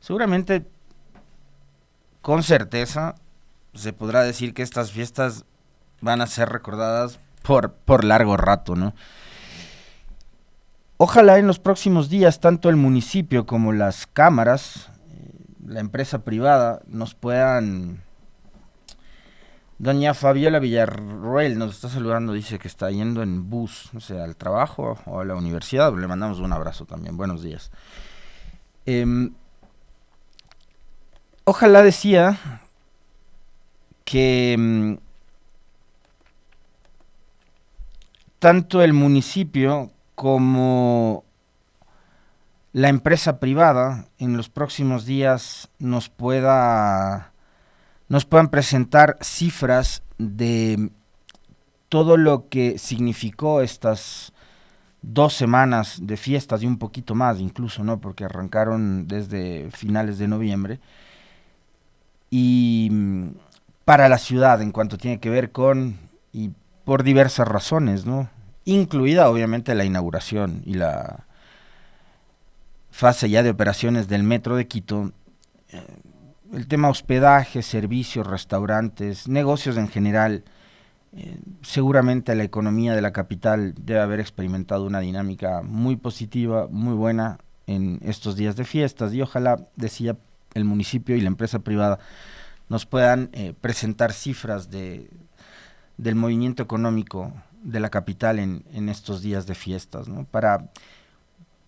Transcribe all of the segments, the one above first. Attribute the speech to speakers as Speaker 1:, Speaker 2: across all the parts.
Speaker 1: Seguramente, con certeza, se podrá decir que estas fiestas van a ser recordadas por largo rato, ¿no? Ojalá en los próximos días tanto el municipio como las cámaras, la empresa privada, nos puedan... Doña Fabiola Villarroel nos está saludando, dice que está yendo en bus, no sé, al trabajo o a la universidad. Le mandamos un abrazo también, buenos días. Eh, Ojalá decía que tanto el municipio como la empresa privada en los próximos días nos puedan presentar cifras de todo lo que significó estas 2 semanas de fiestas y un poquito más incluso, ¿no? Porque arrancaron desde finales de noviembre. Y para la ciudad en cuanto tiene que ver con, y por diversas razones, ¿no? Incluida obviamente la inauguración y la fase ya de operaciones del metro de Quito, el tema hospedaje, servicios, restaurantes, negocios en general, seguramente la economía de la capital debe haber experimentado una dinámica muy positiva, muy buena en estos días de fiestas y ojalá, decía, el municipio y la empresa privada nos puedan presentar cifras del movimiento económico de la capital en estos días de fiestas, ¿no? Para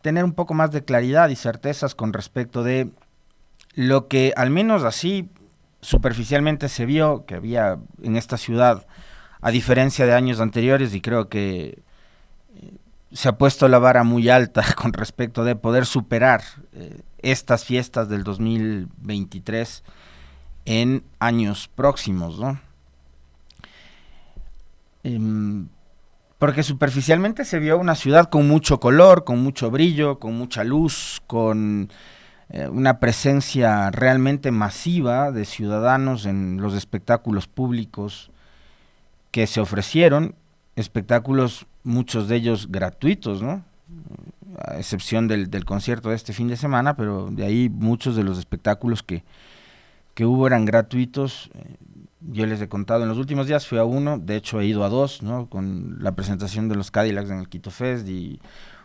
Speaker 1: tener un poco más de claridad y certezas con respecto de lo que al menos así superficialmente se vio que había en esta ciudad, a diferencia de años anteriores, y creo que se ha puesto la vara muy alta con respecto de poder superar estas fiestas del 2023 en años próximos, ¿no? Porque superficialmente se vio una ciudad con mucho color, con mucho brillo, con mucha luz, con una presencia realmente masiva de ciudadanos en los espectáculos públicos que se ofrecieron, espectáculos muchos de ellos gratuitos, ¿no? A excepción del concierto de este fin de semana, pero de ahí muchos de los espectáculos que hubo eran gratuitos. Yo les he contado, en los últimos días fui a uno, de hecho he ido a dos, ¿no? Con la presentación de los Cadillacs en el Quito Fest y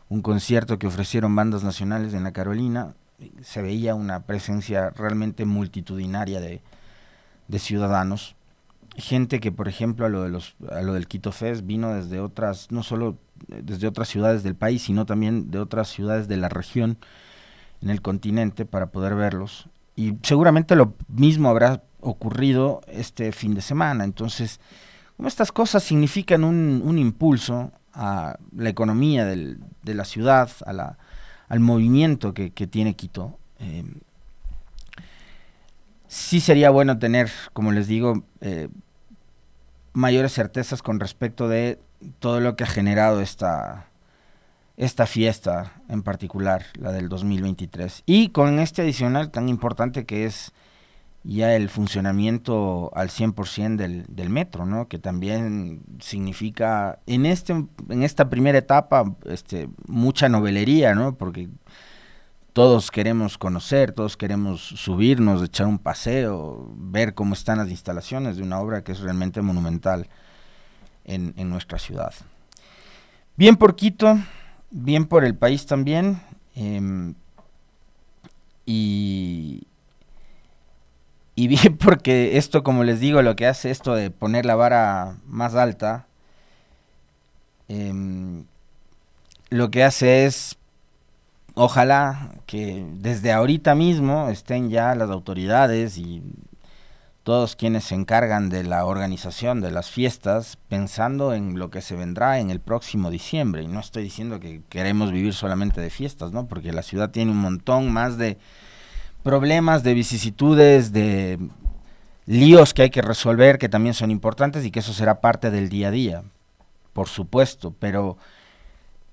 Speaker 1: un concierto que ofrecieron bandas nacionales en la Carolina. Se veía una presencia realmente multitudinaria de ciudadanos. Gente que, por ejemplo, a lo del Quito Fest vino desde otras, no solo desde otras ciudades del país, sino también de otras ciudades de la región en el continente para poder verlos. Y seguramente lo mismo habrá ocurrido este fin de semana. Entonces, como estas cosas significan un impulso a la economía de la ciudad, al movimiento que tiene Quito, sí sería bueno tener, como les digo, mayores certezas con respecto de todo lo que ha generado esta fiesta en particular, la del 2023. Y con este adicional tan importante que es ya el funcionamiento al 100% del metro, ¿no? Que también significa en esta primera etapa mucha novelería, ¿no? Porque todos queremos conocer, todos queremos subirnos, echar un paseo, ver cómo están las instalaciones de una obra que es realmente monumental en nuestra ciudad. Bien por Quito, bien por el país también, y, y bien porque esto, como les digo, lo que hace esto de poner la vara más alta, em, lo que hace es, ojalá que desde ahorita mismo estén ya las autoridades y todos quienes se encargan de la organización de las fiestas pensando en lo que se vendrá en el próximo diciembre. Y no estoy diciendo que queremos vivir solamente de fiestas, ¿no? Porque la ciudad tiene un montón más de problemas, de vicisitudes, de líos que hay que resolver, que también son importantes y que eso será parte del día a día, por supuesto, pero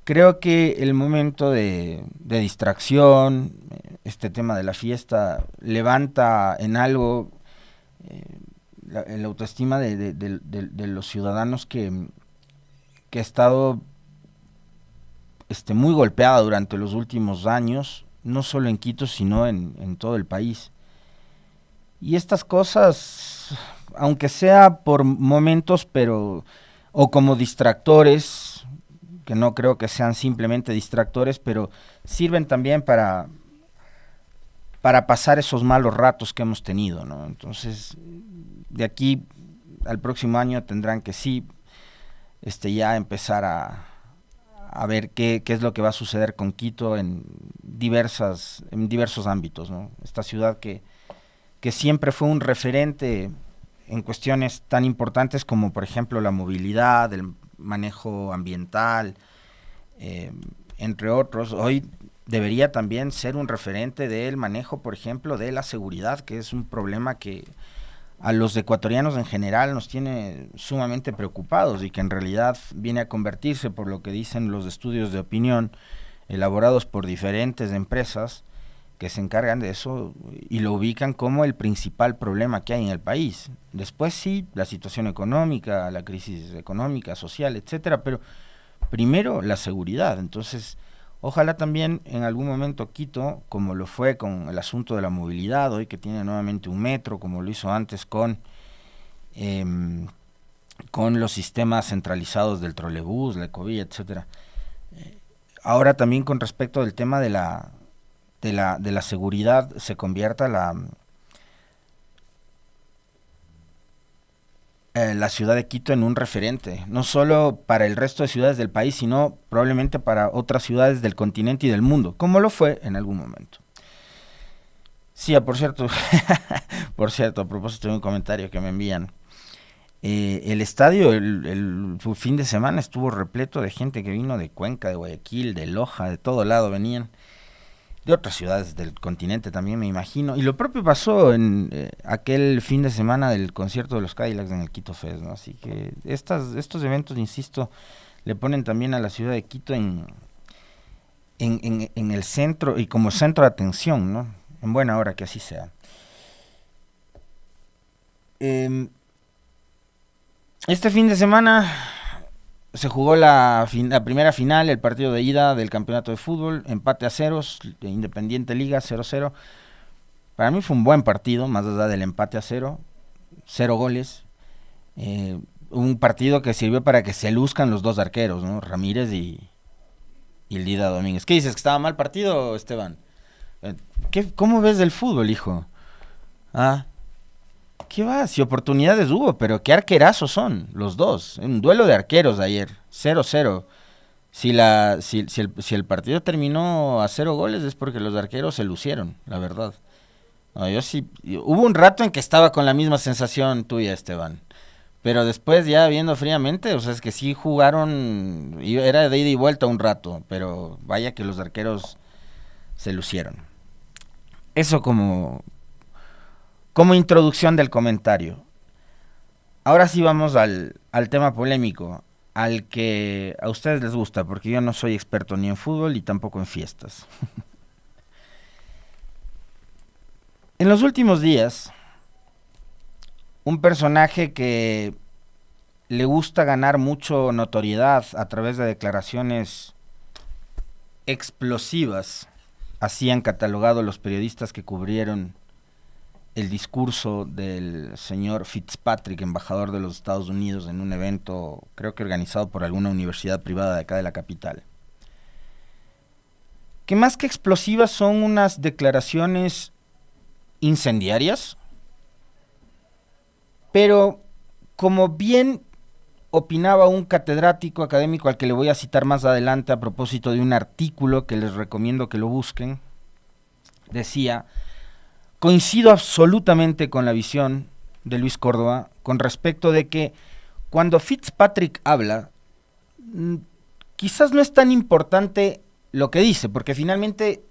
Speaker 1: creo que el momento de distracción, este tema de la fiesta, levanta en algo la autoestima de los ciudadanos que ha estado muy golpeada durante los últimos años no solo en Quito, sino en todo el país. Y estas cosas, aunque sea por momentos, pero o como distractores, que no creo que sean simplemente distractores, pero sirven también para pasar esos malos ratos que hemos tenido, ¿no? Entonces, de aquí al próximo año tendrán que sí, ya empezar a ver qué es lo que va a suceder con Quito en diversos ámbitos, ¿no? Esta ciudad que siempre fue un referente en cuestiones tan importantes como, por ejemplo, la movilidad, el manejo ambiental, eh, entre otros. Hoy debería también ser un referente del manejo, por ejemplo, de la seguridad, que es un problema que a los ecuatorianos en general nos tiene sumamente preocupados y que en realidad viene a convertirse, por lo que dicen los estudios de opinión elaborados por diferentes empresas que se encargan de eso y lo ubican como el principal problema que hay en el país. Después sí, la situación económica, la crisis económica, social, etcétera, pero primero la seguridad. Entonces, ojalá también en algún momento Quito, como lo fue con el asunto de la movilidad, hoy que tiene nuevamente un metro, como lo hizo antes con los sistemas centralizados del trolebús, la ecovía, etcétera. Ahora también con respecto del tema de la seguridad se convierta la ciudad de Quito en un referente, no solo para el resto de ciudades del país, sino probablemente para otras ciudades del continente y del mundo, como lo fue en algún momento. Sí, por cierto, por cierto, a propósito de un comentario que me envían, el estadio el fin de semana estuvo repleto de gente que vino de Cuenca, de Guayaquil, de Loja, de todo lado venían, de otras ciudades del continente también me imagino, y lo propio pasó en aquel fin de semana del concierto de los Cadillacs en el Quito Fest, ¿no? Así que estos eventos, insisto, le ponen también a la ciudad de Quito en el centro y como centro de atención, ¿no? En buena hora que así sea. Eh, este fin de semana se jugó la primera final, el partido de ida del campeonato de fútbol, empate a ceros, de Independiente Liga 0-0. Para mí fue un buen partido, más allá del empate a cero goles. Un partido que sirvió para que se luzcan los dos arqueros, ¿no? Ramírez y el Dida Domínguez. ¿Qué dices? ¿Que estaba mal partido, Esteban? ¿Cómo ves del fútbol, hijo? Ah, ¿qué va? Si oportunidades hubo, pero qué arquerazos son los dos. Un duelo de arqueros de ayer, 0-0. Si el partido terminó a 0 goles es porque los arqueros se lucieron, la verdad. No, yo sí. Hubo un rato en que estaba con la misma sensación tuya, Esteban. Pero después ya viendo fríamente, o sea, es que sí jugaron, era de ida y vuelta un rato, pero vaya que los arqueros se lucieron. Eso como introducción del comentario. Ahora sí vamos al tema polémico, al que a ustedes les gusta, porque yo no soy experto ni en fútbol y tampoco en fiestas. En los últimos días, un personaje que le gusta ganar mucho notoriedad a través de declaraciones explosivas, así han catalogado los periodistas que cubrieron el discurso del señor Fitzpatrick, embajador de los Estados Unidos, en un evento, creo que organizado por alguna universidad privada de acá de la capital. Que más que explosivas son unas declaraciones incendiarias, pero como bien opinaba un catedrático académico al que le voy a citar más adelante a propósito de un artículo que les recomiendo que lo busquen, decía: coincido absolutamente con la visión de Luis Córdoba con respecto de que cuando Fitzpatrick habla, quizás no es tan importante lo que dice, porque finalmente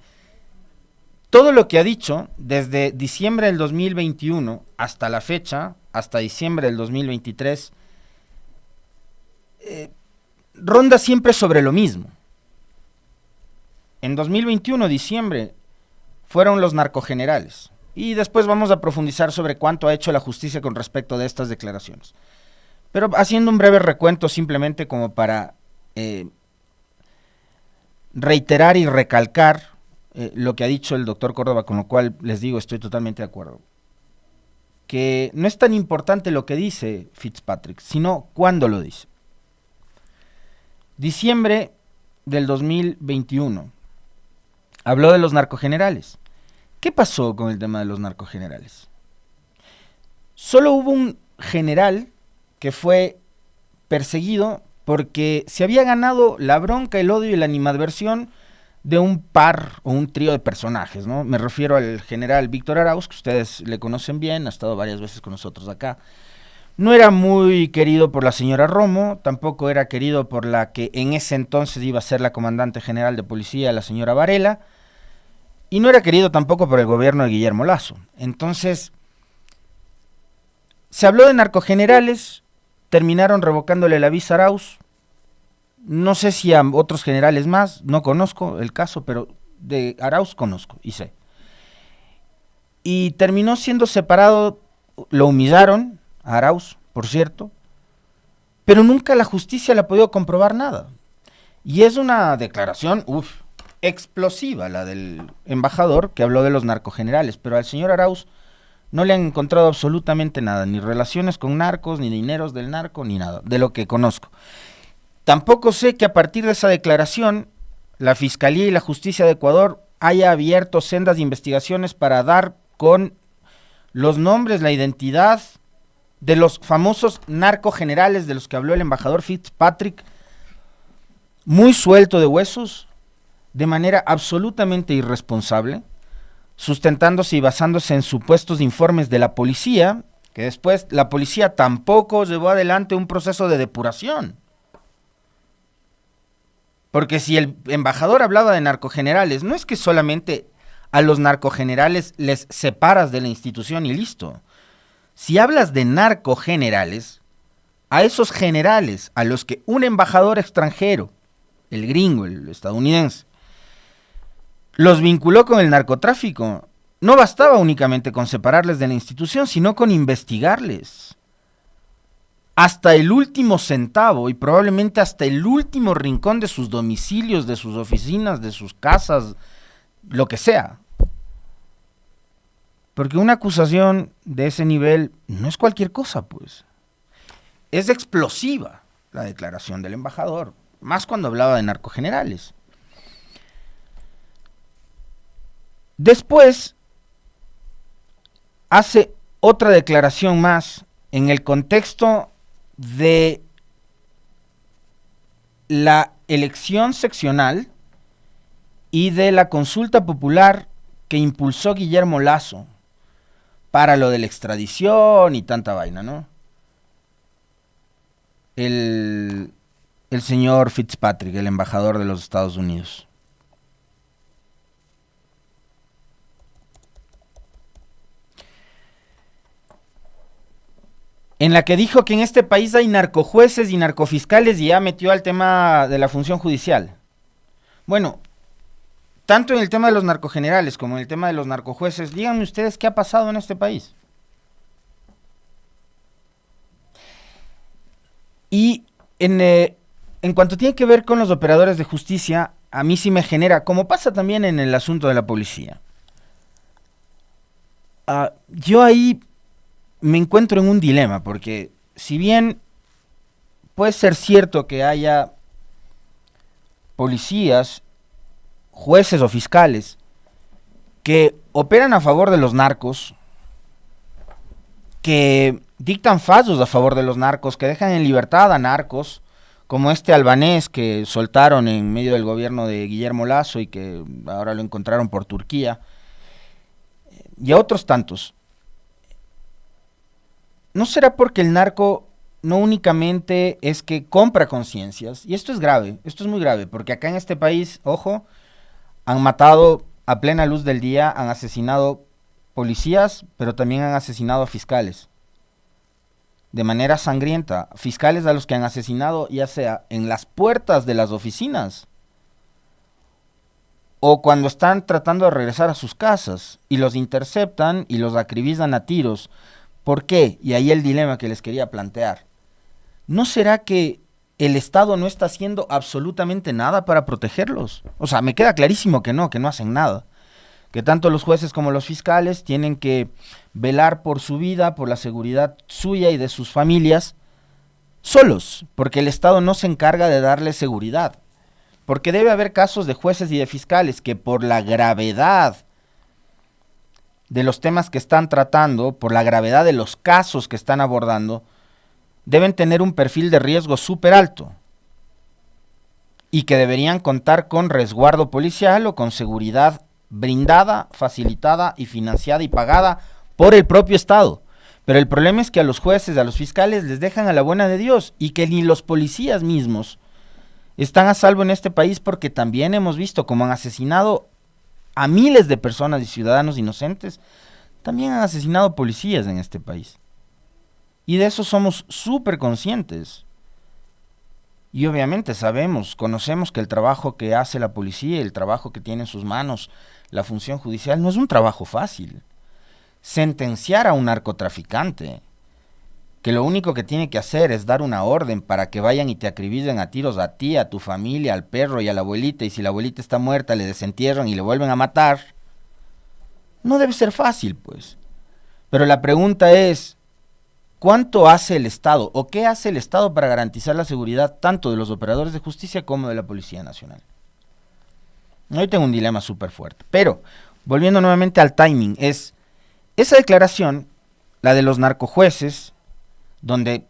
Speaker 1: todo lo que ha dicho desde diciembre del 2021 hasta la fecha, hasta diciembre del 2023, ronda siempre sobre lo mismo. En 2021, diciembre, fueron los narcogenerales. Y después vamos a profundizar sobre cuánto ha hecho la justicia con respecto de estas declaraciones. Pero haciendo un breve recuento simplemente como para reiterar y recalcar lo que ha dicho el doctor Córdoba, con lo cual les digo, estoy totalmente de acuerdo. Que no es tan importante lo que dice Fitzpatrick, sino cuándo lo dice. Diciembre del 2021. Habló de los narcogenerales. ¿Qué pasó con el tema de los narcogenerales? Solo hubo un general que fue perseguido porque se había ganado la bronca, el odio y la animadversión de un par o un trío de personajes, ¿no? Me refiero al general Víctor Arauz, que ustedes le conocen bien, ha estado varias veces con nosotros acá. No era muy querido por la señora Romo, tampoco era querido por la que en ese entonces iba a ser la comandante general de policía, la señora Varela, y no era querido tampoco por el gobierno de Guillermo Lasso. Entonces, se habló de narcogenerales, terminaron revocándole la visa a Arauz. No sé si a otros generales más, no conozco el caso, pero de Arauz conozco y sé. Y terminó siendo separado, lo humillaron a Arauz, por cierto, pero nunca la justicia le ha podido comprobar nada. Y es una declaración, explosiva la del embajador que habló de los narcogenerales, pero al señor Arauz no le han encontrado absolutamente nada, ni relaciones con narcos, ni dineros del narco, ni nada, de lo que conozco. Tampoco sé que a partir de esa declaración, la Fiscalía y la Justicia de Ecuador haya abierto sendas de investigaciones para dar con los nombres, la identidad de los famosos narcogenerales de los que habló el embajador Fitzpatrick, muy suelto de huesos, de manera absolutamente irresponsable, sustentándose y basándose en supuestos informes de la policía, que después la policía tampoco llevó adelante un proceso de depuración. Porque si el embajador hablaba de narcogenerales, no es que solamente a los narcogenerales les separas de la institución y listo. Si hablas de narcogenerales, a esos generales a los que un embajador extranjero, el gringo, el estadounidense, los vinculó con el narcotráfico, no bastaba únicamente con separarles de la institución, sino con investigarles. Hasta el último centavo y probablemente hasta el último rincón de sus domicilios, de sus oficinas, de sus casas, lo que sea. Porque una acusación de ese nivel no es cualquier cosa, pues. Es explosiva la declaración del embajador, más cuando hablaba de narcogenerales. Después hace otra declaración más en el contexto de la elección seccional y de la consulta popular que impulsó Guillermo Lasso para lo de la extradición y tanta vaina, ¿no? El señor Fitzpatrick, el embajador de los Estados Unidos. En la que dijo que en este país hay narcojueces y narcofiscales y ya metió al tema de la función judicial. Bueno, tanto en el tema de los narcogenerales como en el tema de los narcojueces, díganme ustedes qué ha pasado en este país. Y en cuanto tiene que ver con los operadores de justicia, a mí sí me genera, como pasa también en el asunto de la policía. Yo ahí me encuentro en un dilema, porque si bien puede ser cierto que haya policías, jueces o fiscales que operan a favor de los narcos, que dictan fallos a favor de los narcos, que dejan en libertad a narcos, como este albanés que soltaron en medio del gobierno de Guillermo Lasso y que ahora lo encontraron por Turquía, y a otros tantos. ¿No será porque el narco no únicamente es que compra conciencias? Y esto es grave, esto es muy grave, porque acá en este país, ojo, han matado a plena luz del día, han asesinado policías, pero también han asesinado a fiscales. De manera sangrienta, fiscales a los que han asesinado ya sea en las puertas de las oficinas o cuando están tratando de regresar a sus casas y los interceptan y los acribillan a tiros. ¿Por qué? Y ahí el dilema que les quería plantear. ¿No será que el Estado no está haciendo absolutamente nada para protegerlos? O sea, me queda clarísimo que no hacen nada. que tanto los jueces como los fiscales tienen que velar por su vida, por la seguridad suya y de sus familias, solos, porque el Estado no se encarga de darles seguridad. Porque debe haber casos de jueces y de fiscales que por la gravedad de los temas que están tratando, por la gravedad de los casos que están abordando, deben tener un perfil de riesgo súper alto y que deberían contar con resguardo policial o con seguridad brindada, facilitada y financiada y pagada por el propio Estado. Pero el problema es que a los jueces, a los fiscales les dejan a la buena de Dios y que ni los policías mismos están a salvo en este país, porque también hemos visto cómo han asesinado a miles de personas y ciudadanos inocentes. También han asesinado policías en este país. Y de eso somos súper conscientes. Y obviamente sabemos, conocemos que el trabajo que hace la policía, el trabajo que tiene en sus manos la función judicial, no es un trabajo fácil. Sentenciar a un narcotraficante, que lo único que tiene que hacer es dar una orden para que vayan y te acribillen a tiros a ti, a tu familia, al perro y a la abuelita, y si la abuelita está muerta le desentierran y le vuelven a matar, no debe ser fácil, pues. Pero la pregunta es, ¿cuánto hace el Estado o qué hace el Estado para garantizar la seguridad tanto de los operadores de justicia como de la Policía Nacional? Hoy tengo un dilema súper fuerte. Pero, volviendo nuevamente al timing, es esa declaración, la de los narcojueces, donde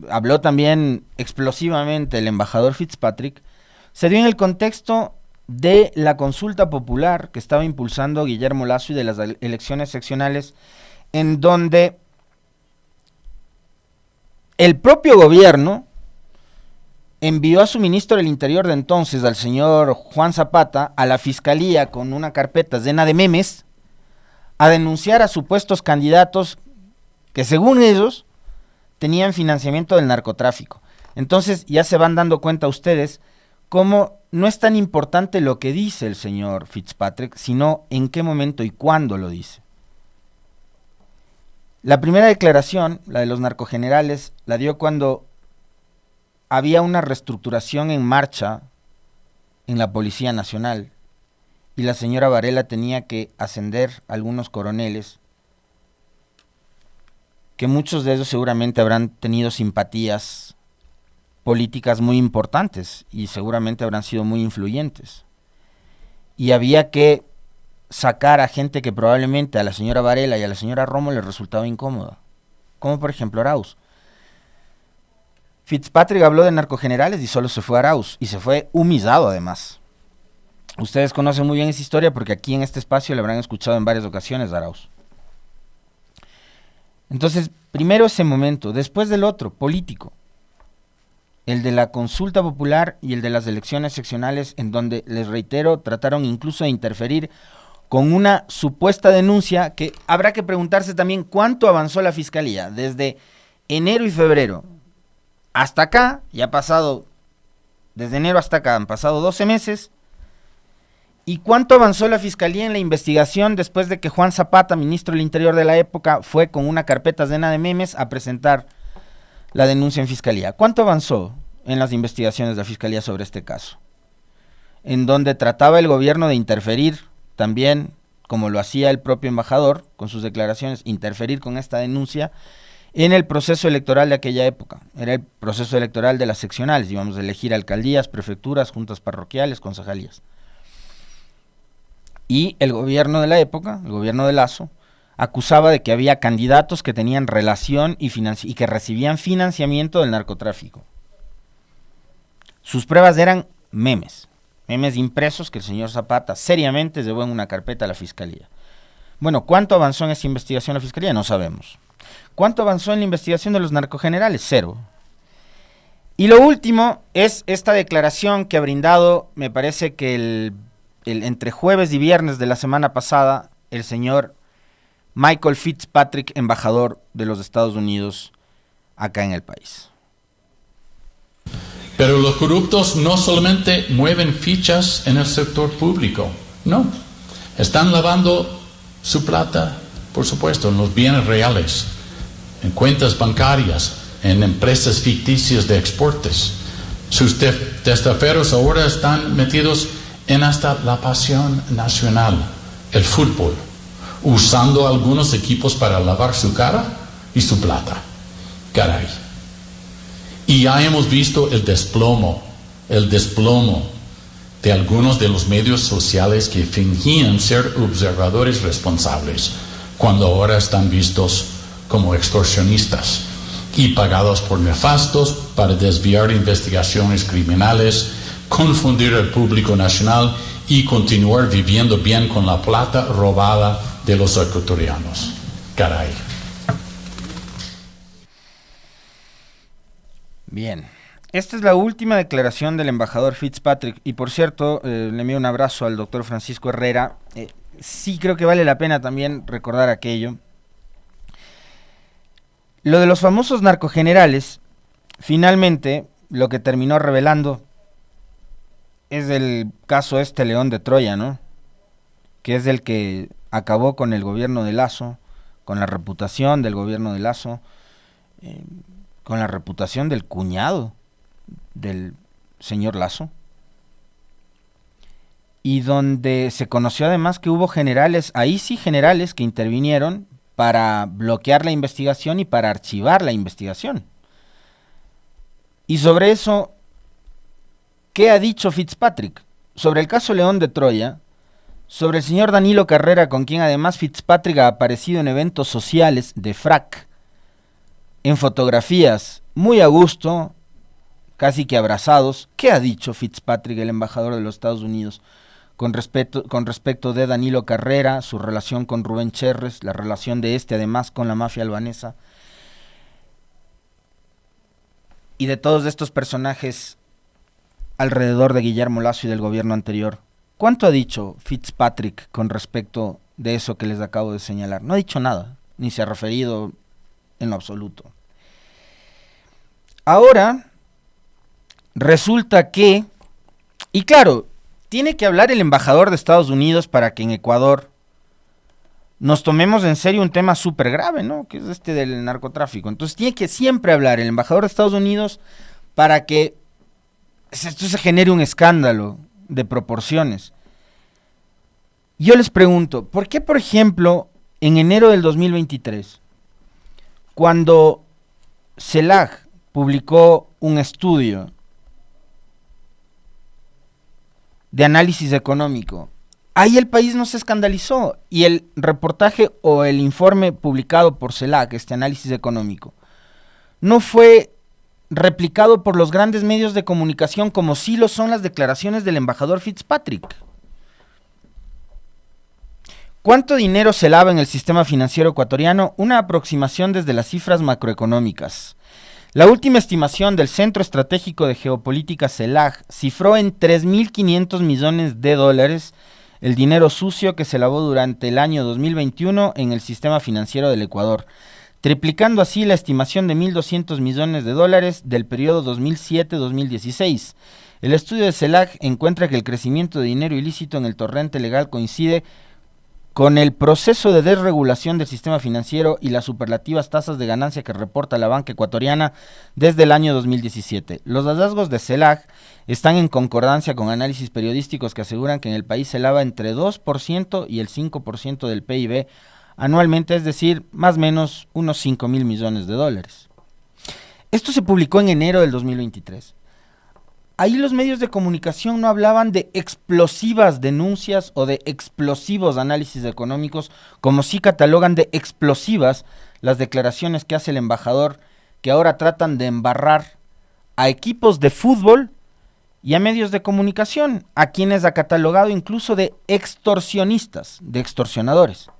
Speaker 1: habló también explosivamente el embajador Fitzpatrick, se dio en el contexto de la consulta popular que estaba impulsando Guillermo Lasso y de las elecciones seccionales, en donde el propio gobierno envió a su ministro del Interior de entonces, al señor Juan Zapata, a la fiscalía con una carpeta llena de memes, a denunciar a supuestos candidatos que según ellos tenían financiamiento del narcotráfico. Entonces ya se van dando cuenta ustedes cómo no es tan importante lo que dice el señor Fitzpatrick, sino en qué momento y cuándo lo dice. La primera declaración, la de los narcogenerales, la dio cuando había una reestructuración en marcha en la Policía Nacional y la señora Varela tenía que ascender a algunos coroneles, que muchos de ellos seguramente habrán tenido simpatías políticas muy importantes y seguramente habrán sido muy influyentes. Y había que sacar a gente que probablemente a la señora Varela y a la señora Romo les resultaba incómoda, como por ejemplo Arauz. Fitzpatrick habló de narcogenerales y solo se fue a Arauz, y se fue humillado además. Ustedes conocen muy bien esa historia porque aquí en este espacio le habrán escuchado en varias ocasiones a Arauz. Entonces, primero ese momento, después del otro, político, el de la consulta popular y el de las elecciones seccionales, en donde, les reitero, trataron incluso de interferir con una supuesta denuncia que habrá que preguntarse también cuánto avanzó la fiscalía. Desde enero y febrero hasta acá, ya ha pasado, desde enero hasta acá han pasado 12 meses, ¿y cuánto avanzó la fiscalía en la investigación después de que Juan Zapata, ministro del Interior de la época, fue con una carpeta llena de memes a presentar la denuncia en fiscalía? ¿Cuánto avanzó en las investigaciones de la fiscalía sobre este caso? En donde trataba el gobierno de interferir también, como lo hacía el propio embajador con sus declaraciones, interferir con esta denuncia en el proceso electoral de aquella época. Era el proceso electoral de las seccionales, íbamos a elegir alcaldías, prefecturas, juntas parroquiales, concejalías. Y el gobierno de la época, el gobierno de Lasso, acusaba de que había candidatos que tenían relación y que recibían financiamiento del narcotráfico. Sus pruebas eran memes impresos que el señor Zapata seriamente llevó en una carpeta a la fiscalía. Bueno, ¿cuánto avanzó en esa investigación la fiscalía? No sabemos. ¿Cuánto avanzó en la investigación de los narcogenerales? 0. Y lo último es esta declaración que ha brindado, me parece que entre jueves y viernes de la semana pasada, el señor Michael Fitzpatrick, embajador de los Estados Unidos acá en el país.
Speaker 2: Pero los corruptos no solamente mueven fichas en el sector público, no. Están lavando su plata, por supuesto, en los bienes reales, en cuentas bancarias, en empresas ficticias de exportes. Sus testaferros ahora están metidos en hasta la pasión nacional, el fútbol, usando algunos equipos para lavar su cara y su plata. Caray. Y ya hemos visto el desplomo de algunos de los medios sociales que fingían ser observadores responsables, cuando ahora están vistos como extorsionistas y pagados por nefastos para desviar investigaciones criminales, confundir al público nacional y continuar viviendo bien con la plata robada de los ecuatorianos. Caray.
Speaker 1: Bien. Esta es la última declaración del embajador Fitzpatrick. Y por cierto, le envío un abrazo al doctor Francisco Herrera. Sí creo que vale la pena también recordar aquello. Lo de los famosos narcogenerales, finalmente, lo que terminó revelando es el caso León de Troya, ¿no? Que es el que acabó con el gobierno de Lasso, con la reputación del gobierno de Lasso, con la reputación del cuñado del señor Lasso, y donde se conoció además que hubo generales, ahí sí generales, que intervinieron para bloquear la investigación y para archivar la investigación. Y sobre eso, ¿qué ha dicho Fitzpatrick? Sobre el caso León de Troya, sobre el señor Danilo Carrera, con quien además Fitzpatrick ha aparecido en eventos sociales de frac, en fotografías, muy a gusto, casi que abrazados. ¿Qué ha dicho Fitzpatrick, el embajador de los Estados Unidos, con respecto de Danilo Carrera, su relación con Rubén Cherres, la relación de además con la mafia albanesa, y de todos estos personajes alrededor de Guillermo Lasso y del gobierno anterior? ¿Cuánto ha dicho Fitzpatrick con respecto de eso que les acabo de señalar? No ha dicho nada, ni se ha referido en lo absoluto. Ahora resulta que, y claro, tiene que hablar el embajador de Estados Unidos para que en Ecuador nos tomemos en serio un tema súper grave, ¿no? Que es del narcotráfico. Entonces tiene que siempre hablar el embajador de Estados Unidos para que esto se genere un escándalo de proporciones. Yo les pregunto, ¿por qué, por ejemplo, en enero del 2023, cuando CELAC publicó un estudio de análisis económico, ahí el país no se escandalizó, y el reportaje o el informe publicado por CELAC, este análisis económico, no fue replicado por los grandes medios de comunicación como sí lo son las declaraciones del embajador Fitzpatrick? ¿Cuánto dinero se lava en el sistema financiero ecuatoriano? Una aproximación desde las cifras macroeconómicas. La última estimación del Centro Estratégico de Geopolítica CELAC cifró en 3.500 millones de dólares el dinero sucio que se lavó durante el año 2021 en el sistema financiero del Ecuador, triplicando así la estimación de 1.200 millones de dólares del periodo 2007-2016. El estudio de CELAC encuentra que el crecimiento de dinero ilícito en el torrente legal coincide con el proceso de desregulación del sistema financiero y las superlativas tasas de ganancia que reporta la banca ecuatoriana desde el año 2017. Los hallazgos de CELAC están en concordancia con análisis periodísticos que aseguran que en el país se lava entre 2% y el 5% del PIB anualmente, es decir, más o menos unos 5.000 millones de dólares. Esto se publicó en enero del 2023. Ahí los medios de comunicación no hablaban de explosivas denuncias o de explosivos análisis económicos, como sí catalogan de explosivas las declaraciones que hace el embajador, que ahora tratan de embarrar a equipos de fútbol y a medios de comunicación, a quienes ha catalogado incluso de extorsionistas, de extorsionadores.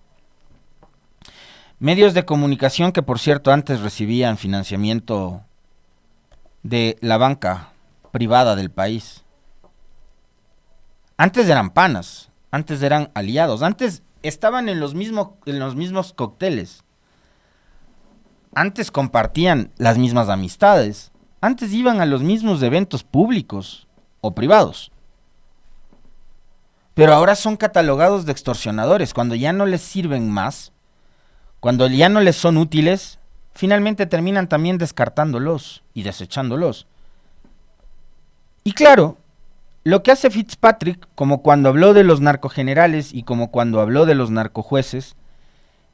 Speaker 1: Medios de comunicación que, por cierto, antes recibían financiamiento de la banca privada del país. Antes eran panas, antes eran aliados, antes estaban en los mismos cócteles, antes compartían las mismas amistades, antes iban a los mismos eventos públicos o privados. Pero ahora son catalogados de extorsionadores. Cuando ya no les sirven más, cuando ya no les son útiles, finalmente terminan también descartándolos y desechándolos. Y claro, lo que hace Fitzpatrick, como cuando habló de los narcogenerales y como cuando habló de los narcojueces,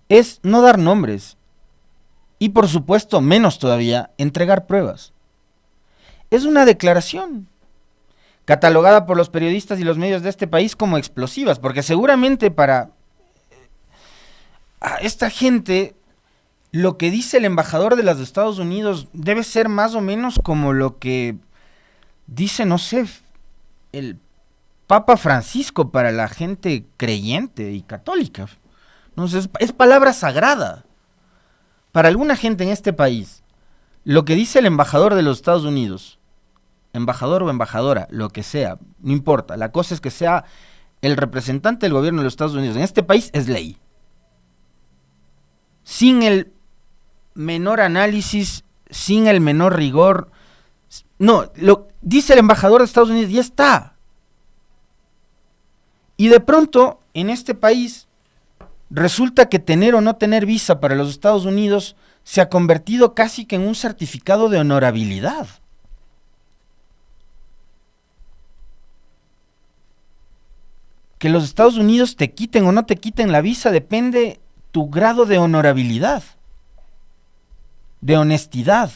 Speaker 1: es no dar nombres y, por supuesto, menos todavía, entregar pruebas. Es una declaración catalogada por los periodistas y los medios de este país como explosivas, porque seguramente para a esta gente lo que dice el embajador de los Estados Unidos debe ser más o menos como lo que dice, no sé, el Papa Francisco para la gente creyente y católica. No sé, es palabra sagrada. Para alguna gente en este país, lo que dice el embajador de los Estados Unidos, embajador o embajadora, lo que sea, no importa, la cosa es que sea el representante del gobierno de los Estados Unidos en este país, es ley. Sin el menor análisis, sin el menor rigor. No, lo dice el embajador de Estados Unidos, ya está. Y de pronto, en este país, resulta que tener o no tener visa para los Estados Unidos se ha convertido casi que en un certificado de honorabilidad. Que los Estados Unidos te quiten o no te quiten la visa depende tu grado de honorabilidad, de honestidad.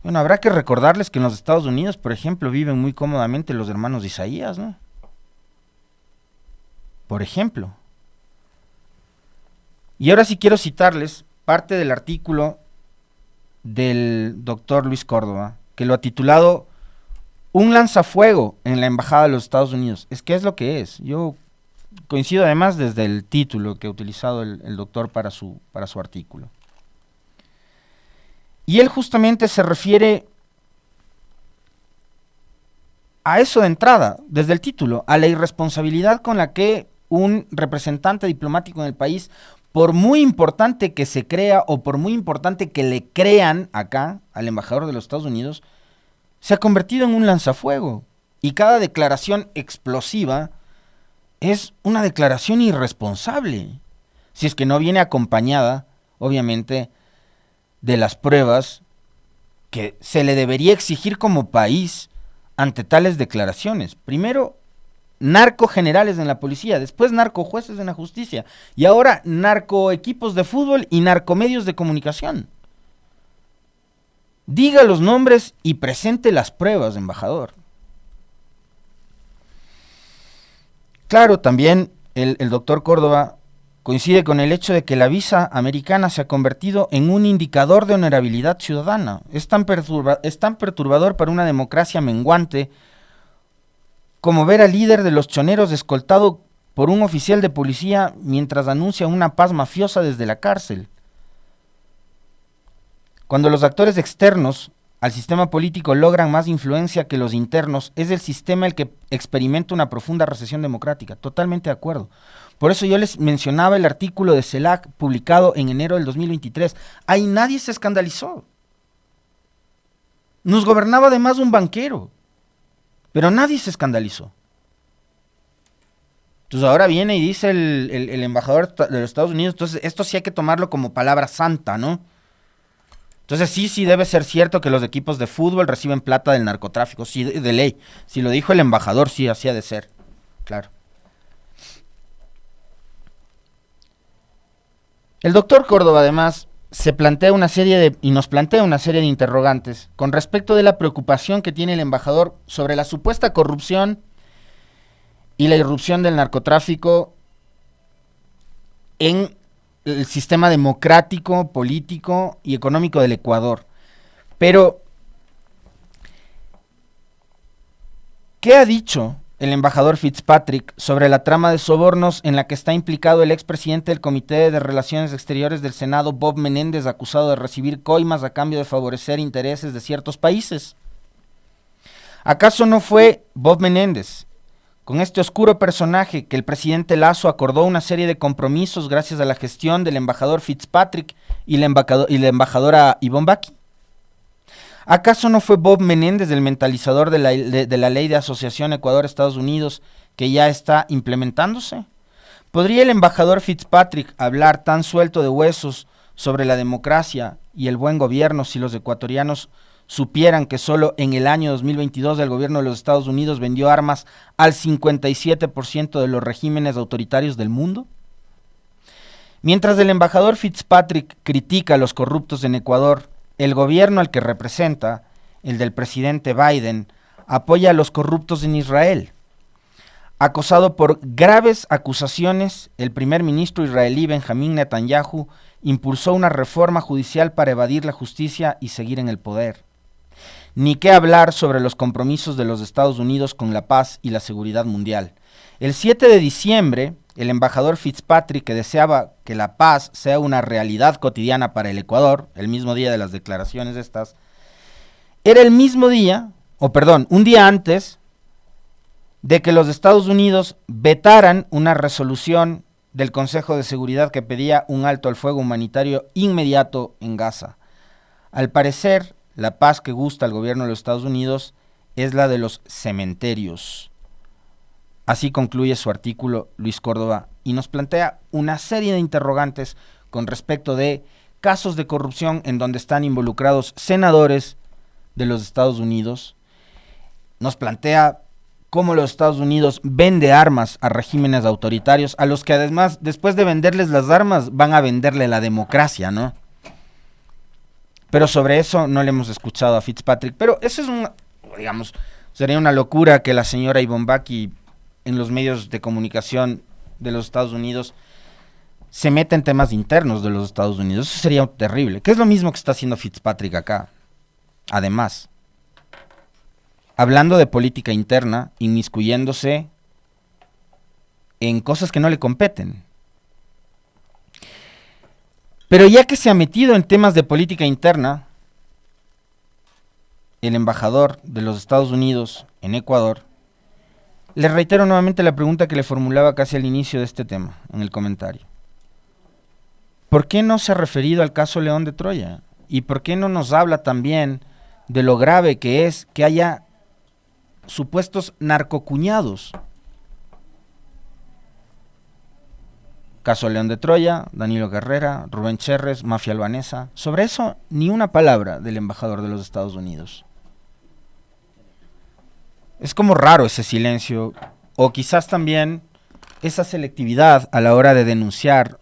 Speaker 1: Bueno, habrá que recordarles que en los Estados Unidos, por ejemplo, viven muy cómodamente los hermanos de Isaías, ¿no? Por ejemplo. Y ahora sí quiero citarles parte del artículo del doctor Luis Córdoba, que lo ha titulado Un lanzafuego en la Embajada de los Estados Unidos. Es que es lo que es. Yo coincido además desde el título que ha utilizado el doctor para su artículo. Y él justamente se refiere a eso de entrada, desde el título, a la irresponsabilidad con la que un representante diplomático en el país, por muy importante que se crea o por muy importante que le crean acá al embajador de los Estados Unidos, se ha convertido en un lanzafuego. Y cada declaración explosiva es una declaración irresponsable, si es que no viene acompañada, obviamente, de las pruebas que se le debería exigir como país ante tales declaraciones. Primero, narcogenerales en la policía, después narcojueces en la justicia, y ahora narcoequipos de fútbol y narcomedios de comunicación. Diga los nombres y presente las pruebas, embajador. Claro, también el doctor Córdoba coincide con el hecho de que la visa americana se ha convertido en un indicador de honorabilidad ciudadana. Es tan perturbador para una democracia menguante como ver al líder de los choneros escoltado por un oficial de policía mientras anuncia una paz mafiosa desde la cárcel. Cuando los actores externos al sistema político logran más influencia que los internos, es el sistema el que experimenta una profunda recesión democrática. Totalmente de acuerdo. Por eso yo les mencionaba el artículo de CELAC publicado en enero del 2023. Ahí nadie se escandalizó. Nos gobernaba además un banquero, pero nadie se escandalizó. Entonces ahora viene y dice el embajador de los Estados Unidos, entonces esto sí hay que tomarlo como palabra santa, ¿no? Entonces sí debe ser cierto que los equipos de fútbol reciben plata del narcotráfico, sí, de ley. Si lo dijo el embajador, sí, así ha de ser, claro. El doctor Córdoba además nos plantea una serie de interrogantes con respecto de la preocupación que tiene el embajador sobre la supuesta corrupción y la irrupción del narcotráfico en el sistema democrático, político y económico del Ecuador. Pero, ¿qué ha dicho el embajador Fitzpatrick sobre la trama de sobornos en la que está implicado el expresidente del Comité de Relaciones Exteriores del Senado, Bob Menéndez, acusado de recibir coimas a cambio de favorecer intereses de ciertos países? ¿Acaso no fue Bob Menéndez, con este oscuro personaje, que el presidente Lasso acordó una serie de compromisos gracias a la gestión del embajador Fitzpatrick y la embajadora Yvonne Baki? ¿Acaso no fue Bob Menéndez el mentalizador de la ley de asociación Ecuador-Estados Unidos que ya está implementándose? ¿Podría el embajador Fitzpatrick hablar tan suelto de huesos sobre la democracia y el buen gobierno si los ecuatorianos supieran que solo en el año 2022 el gobierno de los Estados Unidos vendió armas al 57% de los regímenes autoritarios del mundo? Mientras el embajador Fitzpatrick critica a los corruptos en Ecuador, el gobierno al que representa, el del presidente Biden, apoya a los corruptos en Israel. Acosado por graves acusaciones, el primer ministro israelí Benjamín Netanyahu impulsó una reforma judicial para evadir la justicia y seguir en el poder. Ni qué hablar sobre los compromisos de los Estados Unidos con la paz y la seguridad mundial. El 7 de diciembre, el embajador Fitzpatrick, que deseaba que la paz sea una realidad cotidiana para el Ecuador, el mismo día de las declaraciones estas, era el mismo día, un día antes de que los Estados Unidos vetaran una resolución del Consejo de Seguridad que pedía un alto al fuego humanitario inmediato en Gaza. Al parecer, la paz que gusta al gobierno de los Estados Unidos es la de los cementerios. Así concluye su artículo Luis Córdoba y nos plantea una serie de interrogantes con respecto de casos de corrupción en donde están involucrados senadores de los Estados Unidos. Nos plantea cómo los Estados Unidos vende armas a regímenes autoritarios, a los que además, después de venderles las armas, van a venderle la democracia, ¿no? Pero sobre eso no le hemos escuchado a Fitzpatrick. Pero eso es sería una locura que la señora Yvonne Backi en los medios de comunicación de los Estados Unidos se meta en temas internos de los Estados Unidos. Eso sería terrible, que es lo mismo que está haciendo Fitzpatrick acá. Además, hablando de política interna, inmiscuyéndose en cosas que no le competen. Pero ya que se ha metido en temas de política interna, el embajador de los Estados Unidos en Ecuador, le reitero nuevamente la pregunta que le formulaba casi al inicio de este tema, en el comentario. ¿Por qué no se ha referido al caso León de Troya? ¿Y por qué no nos habla también de lo grave que es que haya supuestos narcocuñados? Caso León de Troya, Danilo Carrera, Rubén Cherres, mafia albanesa. Sobre eso, ni una palabra del embajador de los Estados Unidos. Es como raro ese silencio, o quizás también esa selectividad a la hora de denunciar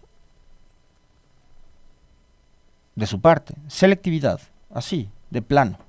Speaker 1: de su parte. Selectividad, así, de plano.